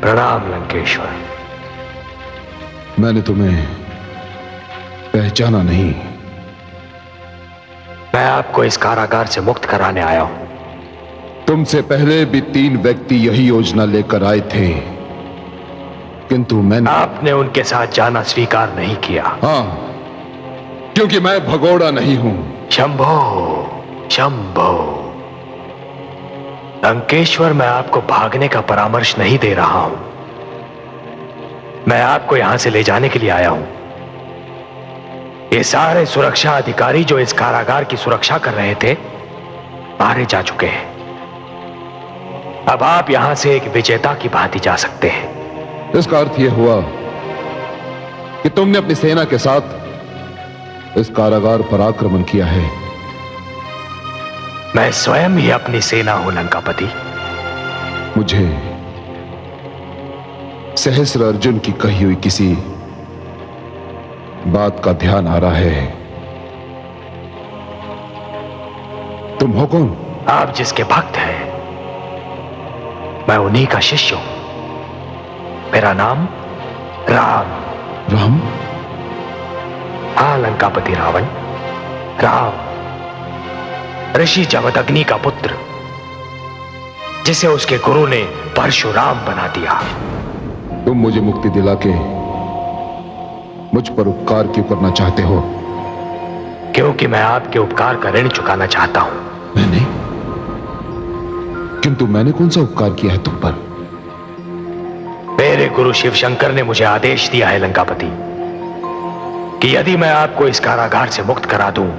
प्रणाम लंकेश्वर। मैंने तुम्हें पहचाना नहीं। मैं आपको इस कारागार से मुक्त कराने आया हूं। तुमसे पहले भी 3 व्यक्ति यही योजना लेकर आए थे, किंतु मैंने आपने उनके साथ जाना स्वीकार नहीं किया। हाँ, क्योंकि मैं भगोड़ा नहीं हूं। शंभो शंभो। लंकेश्वर, मैं आपको भागने का परामर्श नहीं दे रहा हूं। मैं आपको यहां से ले जाने के लिए आया हूं। ये सारे सुरक्षा अधिकारी जो इस कारागार की सुरक्षा कर रहे थे, मारे जा चुके हैं। अब आप यहां से एक विजेता की भांति जा सकते हैं। इसका अर्थ यह हुआ कि तुमने अपनी सेना के साथ इस कारागार पर आक्रमण किया है। मैं स्वयं ही अपनी सेना हूं लंकापति। मुझे सहस्र अर्जुन की कही हुई किसी बात का ध्यान आ रहा है। तुम हो कौन? आप जिसके भक्त हैं, मैं उन्हीं का शिष्य हूं। मेरा नाम राम। राम? हाँ लंकापति रावण, राम, ऋषि जमदग्नि का पुत्र, जिसे उसके गुरु ने परशुराम बना दिया। तुम मुझे मुक्ति दिला के मुझ पर उपकार क्यों करना चाहते हो? क्योंकि मैं आपके उपकार का ऋण चुकाना चाहता हूं। मैंने? किंतु मैंने कौन सा उपकार किया है तुम पर? मेरे गुरु शिव शंकर ने मुझे आदेश दिया है लंकापति कि यदि मैं आपको इस कारागार से मुक्त करा दूं,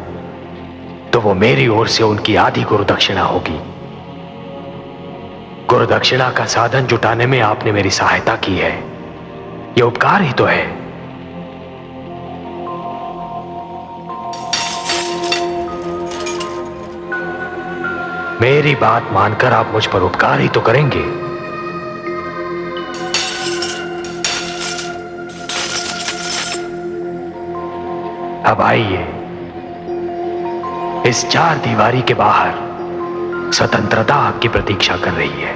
तो वो मेरी ओर से उनकी आधी गुरु दक्षिणा होगी। गुरु दक्षिणा का साधन जुटाने में आपने मेरी सहायता की है, ये उपकार ही तो है। मेरी बात मानकर आप मुझ पर उपकार ही तो करेंगे। अब आइए, इस चार दीवारी के बाहर स्वतंत्रता आपकी प्रतीक्षा कर रही है।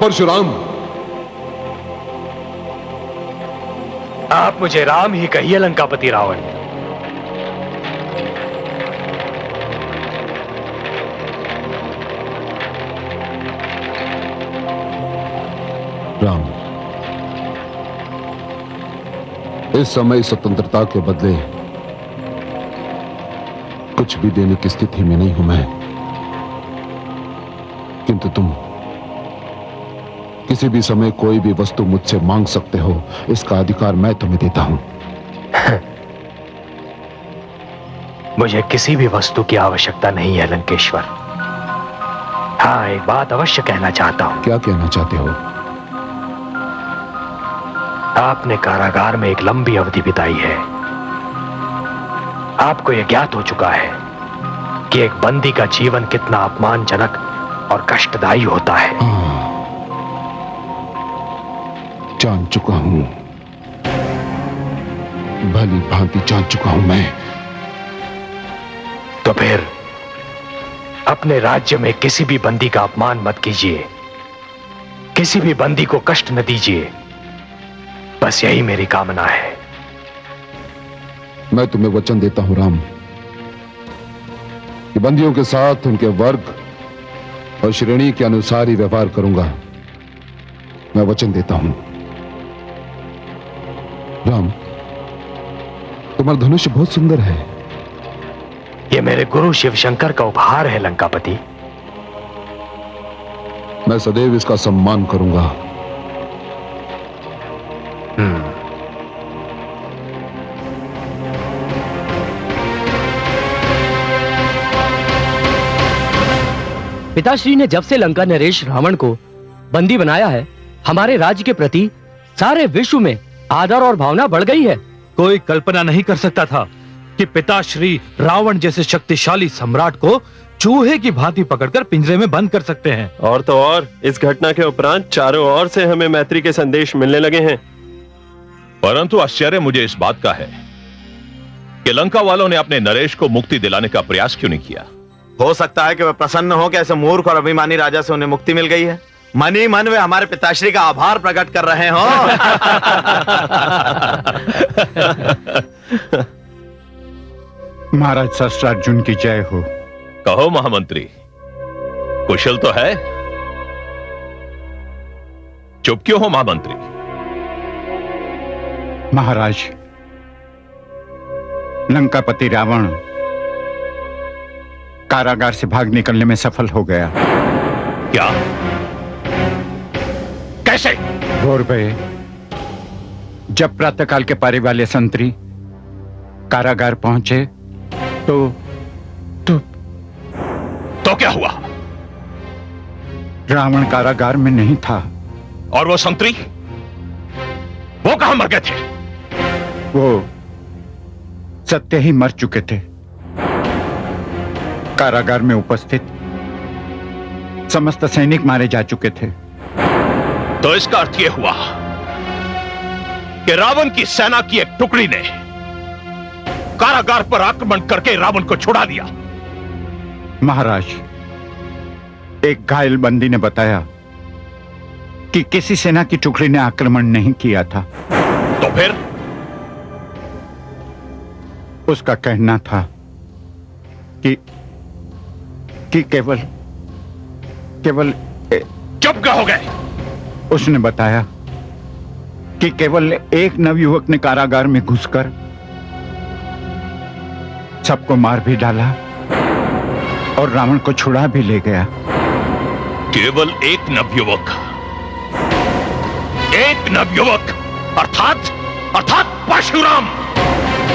परशुराम, आप मुझे राम ही कहिए लंकापति रावण। राम, इस समय स्वतंत्रता के बदले कुछ भी देने की स्थिति में नहीं हूं मैं, किंतु तुम किसी भी समय कोई भी वस्तु मुझसे मांग सकते हो। इसका अधिकार मैं तुम्हें देता हूं। मुझे किसी भी वस्तु की आवश्यकता नहीं है लंकेश्वर। हाँ, एक बात अवश्य कहना चाहता हूं। क्या कहना चाहते हो? आपने कारागार में एक लंबी अवधि बिताई है। आपको यह ज्ञात हो चुका है कि एक बंदी का जीवन कितना अपमानजनक और कष्टदायी होता है। जान चुका हूं, भली भांति जान चुका हूं मैं। तो फिर अपने राज्य में किसी भी बंदी का अपमान मत कीजिए, किसी भी बंदी को कष्ट न दीजिए। बस यही मेरी कामना है। मैं तुम्हें वचन देता हूं राम, कि बंदियों के साथ उनके वर्ग और श्रेणी के अनुसार ही व्यवहार करूंगा। मैं वचन देता हूं। राम, तुम्हारा धनुष बहुत सुंदर है। यह मेरे गुरु शिव शंकर का उपहार है लंकापति। मैं सदैव इसका सम्मान करूंगा। पिताश्री ने जब से लंका नरेश रावण को बंदी बनाया है, हमारे राज्य के प्रति सारे विश्व में आदर और भावना बढ़ गई है। कोई कल्पना नहीं कर सकता था कि पिताश्री रावण जैसे शक्तिशाली सम्राट को चूहे की भांति पकड़कर पिंजरे में बंद कर सकते हैं। और तो और इस घटना के उपरांत चारों ओर से हमें मैत्री के संदेश मिलने लगे हैं। परंतु आश्चर्य मुझे इस बात का है कि लंका वालों ने अपने नरेश को मुक्ति दिलाने का प्रयास क्यों नहीं किया। हो सकता है कि वे प्रसन्न हो कि ऐसे मूर्ख और अभिमानी राजा से उन्हें मुक्ति मिल गई है। मन ही मन वे हमारे पिताश्री का आभार प्रकट कर रहे हो। महाराज शस्त्र अर्जुन की जय हो। कहो महामंत्री, कुशल तो है? चुप क्यों हो महामंत्री? महाराज, लंकापति रावण कारागार से भाग निकलने में सफल हो गया। क्या? कैसे? भोर भये जब प्रातःकाल के पारी वाले संतरी कारागार पहुंचे तो क्या हुआ? रावण कारागार में नहीं था। और वो संतरी, वो कहां मर गए थे? वो सत्य ही मर चुके थे। कारागार में उपस्थित समस्त सैनिक मारे जा चुके थे। तो इसका अर्थ यह हुआ कि रावण की सेना की एक टुकड़ी ने कारागार पर आक्रमण करके रावण को छुड़ा दिया। महाराज, एक घायल बंदी ने बताया कि किसी सेना की टुकड़ी ने आक्रमण नहीं किया था। तो फिर? उसका कहना था कि केवल चुप क्यों हो गए? उसने बताया कि केवल एक नवयुवक ने कारागार में घुसकर सबको मार भी डाला और रावण को छुड़ा भी ले गया। केवल एक नवयुवक? एक नवयुवक? अर्थात परशुराम?